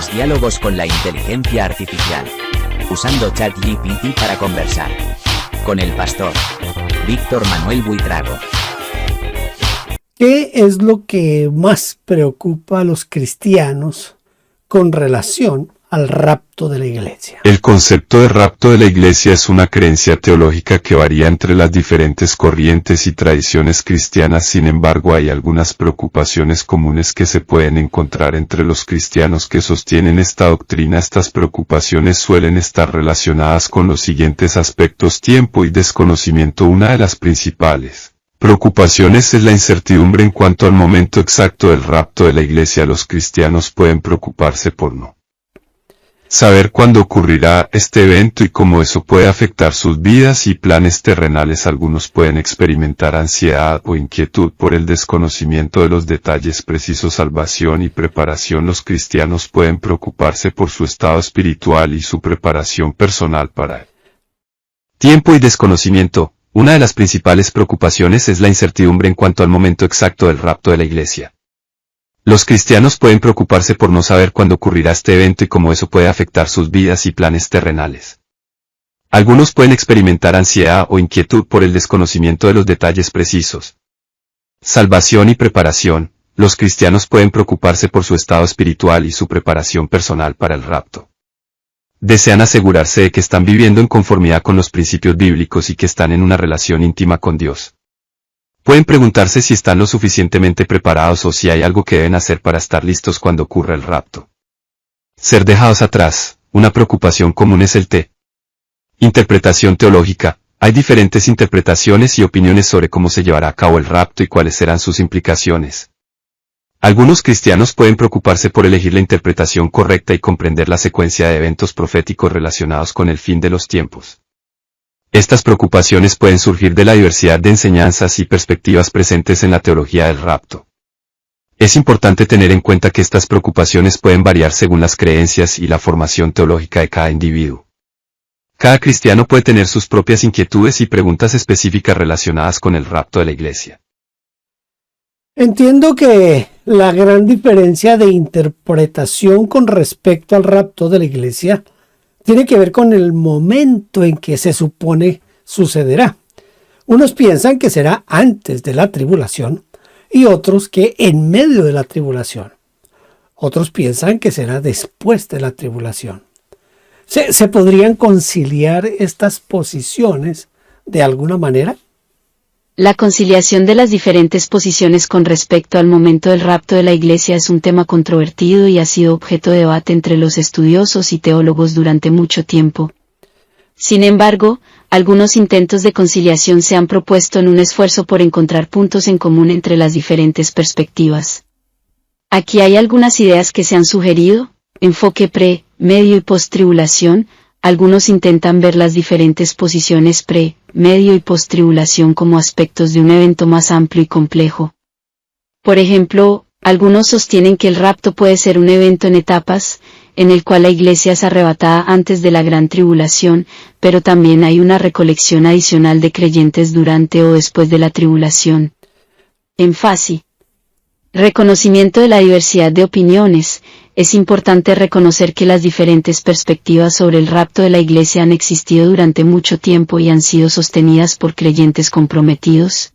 Tus diálogos con la inteligencia artificial. Usando ChatGPT para conversar. Con el pastor Víctor Manuel Buitrago. ¿Qué es lo que más preocupa a los cristianos con relación al rapto de la iglesia? El concepto de rapto de la iglesia es una creencia teológica que varía entre las diferentes corrientes y tradiciones cristianas. Sin embargo, hay algunas preocupaciones comunes que se pueden encontrar entre los cristianos que sostienen esta doctrina. Estas preocupaciones suelen estar relacionadas con los siguientes aspectos: tiempo y desconocimiento. Una de las principales preocupaciones es la incertidumbre en cuanto al momento exacto del rapto de la iglesia. Los cristianos pueden preocuparse por no saber cuándo ocurrirá este evento y cómo eso puede afectar sus vidas y planes terrenales. Algunos pueden experimentar ansiedad o inquietud por el desconocimiento de los detalles precisos. Salvación y preparación. Los cristianos pueden preocuparse por su estado espiritual y su preparación personal para él. Tiempo y desconocimiento. Una de las principales preocupaciones es la incertidumbre en cuanto al momento exacto del rapto de la iglesia. Los cristianos pueden preocuparse por no saber cuándo ocurrirá este evento y cómo eso puede afectar sus vidas y planes terrenales. Algunos pueden experimentar ansiedad o inquietud por el desconocimiento de los detalles precisos. Salvación y preparación. Los cristianos pueden preocuparse por su estado espiritual y su preparación personal para el rapto. Desean asegurarse de que están viviendo en conformidad con los principios bíblicos y que están en una relación íntima con Dios. Pueden preguntarse si están lo suficientemente preparados o si hay algo que deben hacer para estar listos cuando ocurra el rapto. Ser dejados atrás. Una preocupación común es el interpretación teológica. Hay diferentes interpretaciones y opiniones sobre cómo se llevará a cabo el rapto y cuáles serán sus implicaciones. Algunos cristianos pueden preocuparse por elegir la interpretación correcta y comprender la secuencia de eventos proféticos relacionados con el fin de los tiempos. Estas preocupaciones pueden surgir de la diversidad de enseñanzas y perspectivas presentes en la teología del rapto. Es importante tener en cuenta que estas preocupaciones pueden variar según las creencias y la formación teológica de cada individuo. Cada cristiano puede tener sus propias inquietudes y preguntas específicas relacionadas con el rapto de la iglesia. Entiendo que la gran diferencia de interpretación con respecto al rapto de la iglesia tiene que ver con el momento en que se supone sucederá. Unos piensan que será antes de la tribulación y otros que en medio de la tribulación. Otros piensan que será después de la tribulación. ¿Se podrían conciliar estas posiciones de alguna manera? La conciliación de las diferentes posiciones con respecto al momento del rapto de la iglesia es un tema controvertido y ha sido objeto de debate entre los estudiosos y teólogos durante mucho tiempo. Sin embargo, algunos intentos de conciliación se han propuesto en un esfuerzo por encontrar puntos en común entre las diferentes perspectivas. Aquí hay algunas ideas que se han sugerido: enfoque pre, medio y post-tribulación. Algunos intentan ver las diferentes posiciones pre, medio y post-tribulación como aspectos de un evento más amplio y complejo. Por ejemplo, algunos sostienen que el rapto puede ser un evento en etapas, en el cual la iglesia es arrebatada antes de la gran tribulación, pero también hay una recolección adicional de creyentes durante o después de la tribulación. Énfasis. Reconocimiento de la diversidad de opiniones. Es importante reconocer que las diferentes perspectivas sobre el rapto de la iglesia han existido durante mucho tiempo y han sido sostenidas por creyentes comprometidos.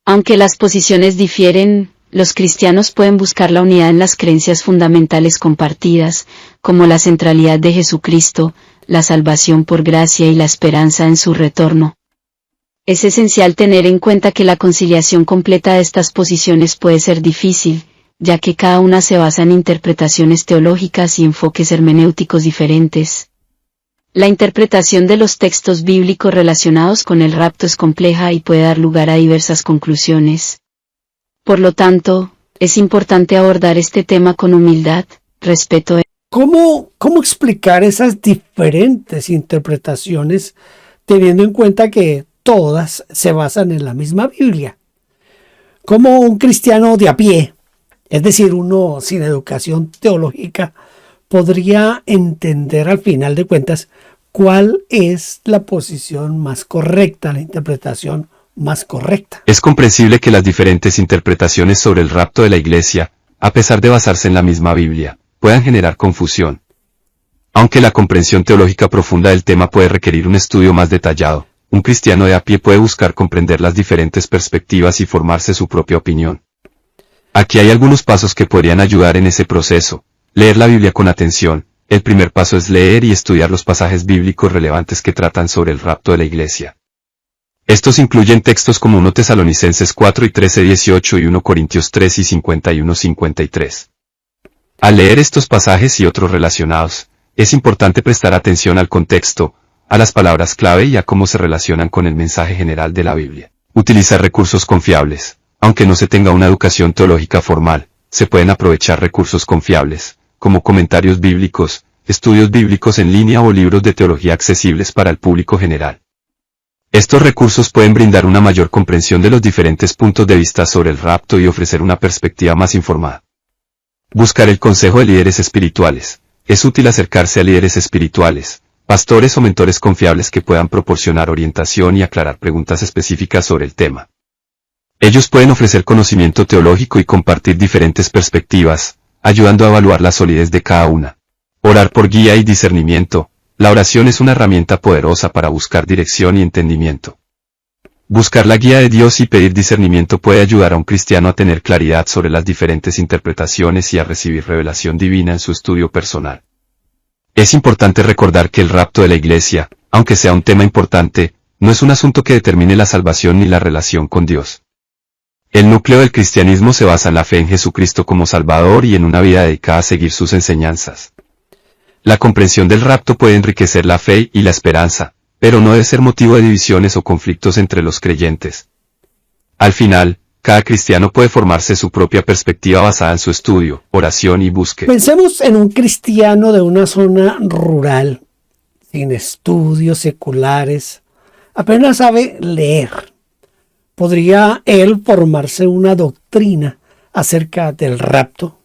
Aunque las posiciones difieren, los cristianos pueden buscar la unidad en las creencias fundamentales compartidas, como la centralidad de Jesucristo, la salvación por gracia y la esperanza en su retorno. Es esencial tener en cuenta que la conciliación completa de estas posiciones puede ser difícil, ya que cada una se basa en interpretaciones teológicas y enfoques hermenéuticos diferentes. La interpretación de los textos bíblicos relacionados con el rapto es compleja y puede dar lugar a diversas conclusiones. Por lo tanto, es importante abordar este tema con humildad, respeto. ¿Cómo explicar esas diferentes interpretaciones teniendo en cuenta que todas se basan en la misma Biblia? ¿Cómo un cristiano de a pie, es decir, uno sin educación teológica, podría entender al final de cuentas cuál es la posición más correcta, la interpretación más correcta? Es comprensible que las diferentes interpretaciones sobre el rapto de la iglesia, a pesar de basarse en la misma Biblia, puedan generar confusión. Aunque la comprensión teológica profunda del tema puede requerir un estudio más detallado, un cristiano de a pie puede buscar comprender las diferentes perspectivas y formarse su propia opinión. Aquí hay algunos pasos que podrían ayudar en ese proceso. Leer la Biblia con atención. El primer paso es leer y estudiar los pasajes bíblicos relevantes que tratan sobre el rapto de la iglesia. Estos incluyen textos como 1 Tesalonicenses 4 y 13:18 y 1 Corintios 3 y 51-53. Al leer estos pasajes y otros relacionados, es importante prestar atención al contexto, a las palabras clave y a cómo se relacionan con el mensaje general de la Biblia. Utilizar recursos confiables. Aunque no se tenga una educación teológica formal, se pueden aprovechar recursos confiables, como comentarios bíblicos, estudios bíblicos en línea o libros de teología accesibles para el público general. Estos recursos pueden brindar una mayor comprensión de los diferentes puntos de vista sobre el rapto y ofrecer una perspectiva más informada. Buscar el consejo de líderes espirituales. Es útil acercarse a líderes espirituales, pastores o mentores confiables que puedan proporcionar orientación y aclarar preguntas específicas sobre el tema. Ellos pueden ofrecer conocimiento teológico y compartir diferentes perspectivas, ayudando a evaluar la solidez de cada una. Orar por guía y discernimiento. La oración es una herramienta poderosa para buscar dirección y entendimiento. Buscar la guía de Dios y pedir discernimiento puede ayudar a un cristiano a tener claridad sobre las diferentes interpretaciones y a recibir revelación divina en su estudio personal. Es importante recordar que el rapto de la iglesia, aunque sea un tema importante, no es un asunto que determine la salvación ni la relación con Dios. El núcleo del cristianismo se basa en la fe en Jesucristo como Salvador y en una vida dedicada a seguir sus enseñanzas. La comprensión del rapto puede enriquecer la fe y la esperanza, pero no debe ser motivo de divisiones o conflictos entre los creyentes. Al final, cada cristiano puede formarse su propia perspectiva basada en su estudio, oración y búsqueda. Pensemos en un cristiano de una zona rural, sin estudios seculares, apenas sabe leer. ¿Podría él formarse una doctrina acerca del rapto?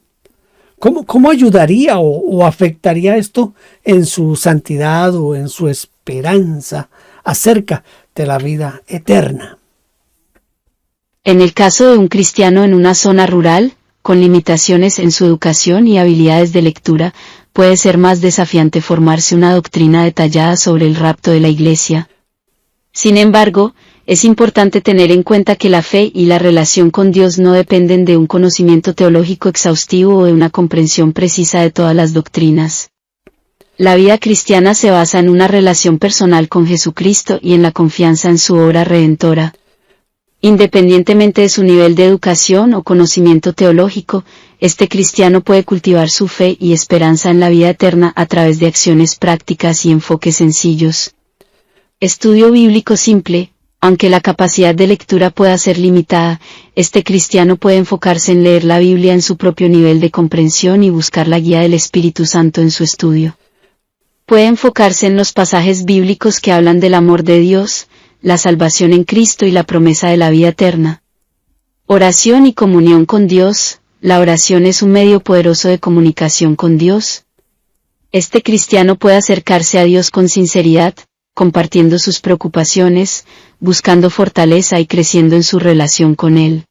¿Cómo ayudaría o afectaría esto en su santidad o en su esperanza acerca de la vida eterna? En el caso de un cristiano en una zona rural, con limitaciones en su educación y habilidades de lectura, puede ser más desafiante formarse una doctrina detallada sobre el rapto de la iglesia. Sin embargo, es importante tener en cuenta que la fe y la relación con Dios no dependen de un conocimiento teológico exhaustivo o de una comprensión precisa de todas las doctrinas. La vida cristiana se basa en una relación personal con Jesucristo y en la confianza en su obra redentora. Independientemente de su nivel de educación o conocimiento teológico, este cristiano puede cultivar su fe y esperanza en la vida eterna a través de acciones prácticas y enfoques sencillos. Estudio bíblico simple. Aunque la capacidad de lectura pueda ser limitada, este cristiano puede enfocarse en leer la Biblia en su propio nivel de comprensión y buscar la guía del Espíritu Santo en su estudio. Puede enfocarse en los pasajes bíblicos que hablan del amor de Dios, la salvación en Cristo y la promesa de la vida eterna. Oración y comunión con Dios. La oración es un medio poderoso de comunicación con Dios. Este cristiano puede acercarse a Dios con sinceridad, compartiendo sus preocupaciones, buscando fortaleza y creciendo en su relación con Él.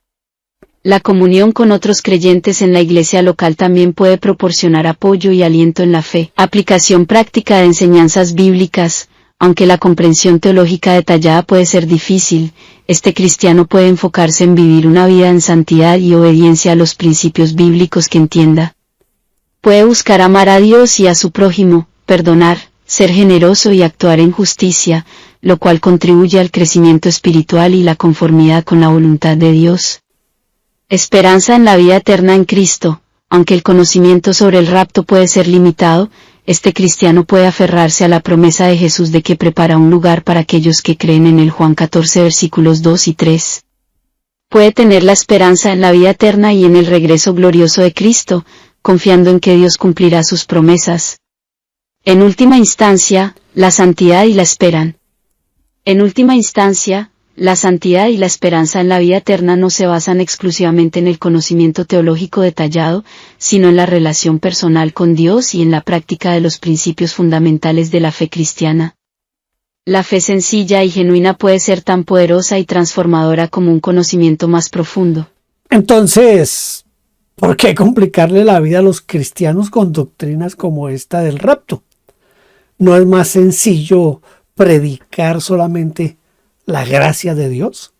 La comunión con otros creyentes en la iglesia local también puede proporcionar apoyo y aliento en la fe. Aplicación práctica de enseñanzas bíblicas. Aunque la comprensión teológica detallada puede ser difícil, este cristiano puede enfocarse en vivir una vida en santidad y obediencia a los principios bíblicos que entienda. Puede buscar amar a Dios y a su prójimo, perdonar, ser generoso y actuar en justicia, lo cual contribuye al crecimiento espiritual y la conformidad con la voluntad de Dios. Esperanza en la vida eterna en Cristo. Aunque el conocimiento sobre el rapto puede ser limitado, este cristiano puede aferrarse a la promesa de Jesús de que prepara un lugar para aquellos que creen en él. Juan 14 versículos 2 y 3. Puede tener la esperanza en la vida eterna y en el regreso glorioso de Cristo, confiando en que Dios cumplirá sus promesas. En última instancia, la santidad y la esperan. En última instancia, la santidad y la esperanza en la vida eterna no se basan exclusivamente en el conocimiento teológico detallado, sino en la relación personal con Dios y en la práctica de los principios fundamentales de la fe cristiana. La fe sencilla y genuina puede ser tan poderosa y transformadora como un conocimiento más profundo. Entonces, ¿Por qué complicarle la vida a los cristianos con doctrinas como esta del rapto? ¿No es más sencillo predicar solamente la gracia de Dios?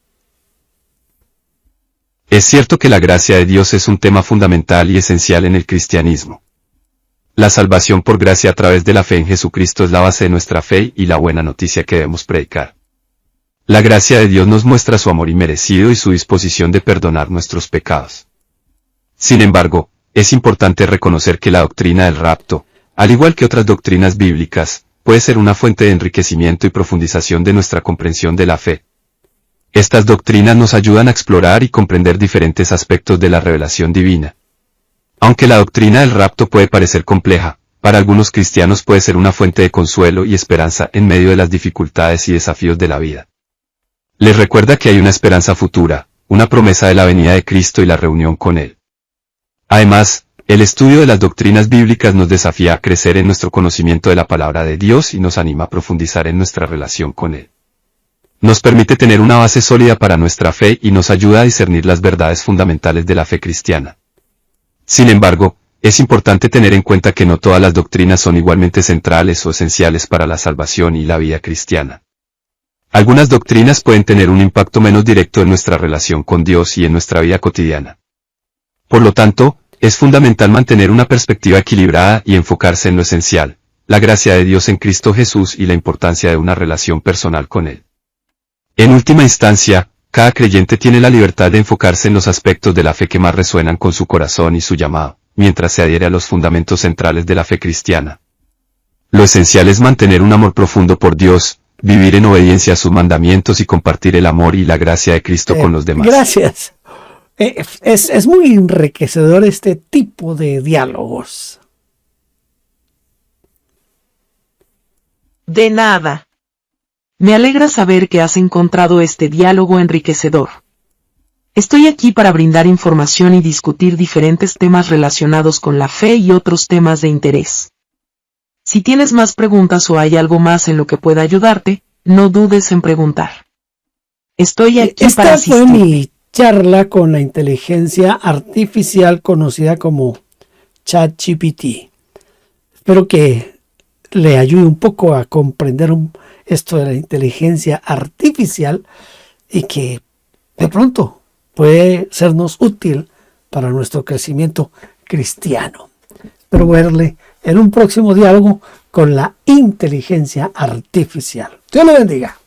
Es cierto que la gracia de Dios es un tema fundamental y esencial en el cristianismo. La salvación por gracia a través de la fe en Jesucristo es la base de nuestra fe y la buena noticia que debemos predicar. La gracia de Dios nos muestra su amor inmerecido y su disposición de perdonar nuestros pecados. Sin embargo, es importante reconocer que la doctrina del rapto, al igual que otras doctrinas bíblicas, puede ser una fuente de enriquecimiento y profundización de nuestra comprensión de la fe. Estas doctrinas nos ayudan a explorar y comprender diferentes aspectos de la revelación divina. Aunque la doctrina del rapto puede parecer compleja, para algunos cristianos puede ser una fuente de consuelo y esperanza en medio de las dificultades y desafíos de la vida. Les recuerda que hay una esperanza futura, una promesa de la venida de Cristo y la reunión con Él. Además, el estudio de las doctrinas bíblicas nos desafía a crecer en nuestro conocimiento de la palabra de Dios y nos anima a profundizar en nuestra relación con Él. Nos permite tener una base sólida para nuestra fe y nos ayuda a discernir las verdades fundamentales de la fe cristiana. Sin embargo, es importante tener en cuenta que no todas las doctrinas son igualmente centrales o esenciales para la salvación y la vida cristiana. Algunas doctrinas pueden tener un impacto menos directo en nuestra relación con Dios y en nuestra vida cotidiana. Por lo tanto, es fundamental mantener una perspectiva equilibrada y enfocarse en lo esencial, la gracia de Dios en Cristo Jesús y la importancia de una relación personal con Él. En última instancia, cada creyente tiene la libertad de enfocarse en los aspectos de la fe que más resuenan con su corazón y su llamado, mientras se adhiere a los fundamentos centrales de la fe cristiana. Lo esencial es mantener un amor profundo por Dios, vivir en obediencia a sus mandamientos y compartir el amor y la gracia de Cristo con los demás. Gracias. Es muy enriquecedor este tipo de diálogos. De nada. Me alegra saber que has encontrado este diálogo enriquecedor. Estoy aquí para brindar información y discutir diferentes temas relacionados con la fe y otros temas de interés. Si tienes más preguntas o hay algo más en lo que pueda ayudarte, no dudes en preguntar. Estoy aquí para asistir. Esta fue mi charla con la inteligencia artificial conocida como ChatGPT. Espero que le ayude un poco a comprender esto de la inteligencia artificial y que de pronto puede sernos útil para nuestro crecimiento cristiano. Espero verle en un próximo diálogo con la inteligencia artificial. Dios le bendiga.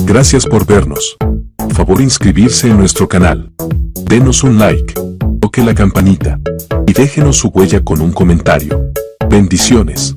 Gracias por vernos. Favor inscribirse en nuestro canal. Denos un like, toque la campanita y déjenos su huella con un comentario. Bendiciones.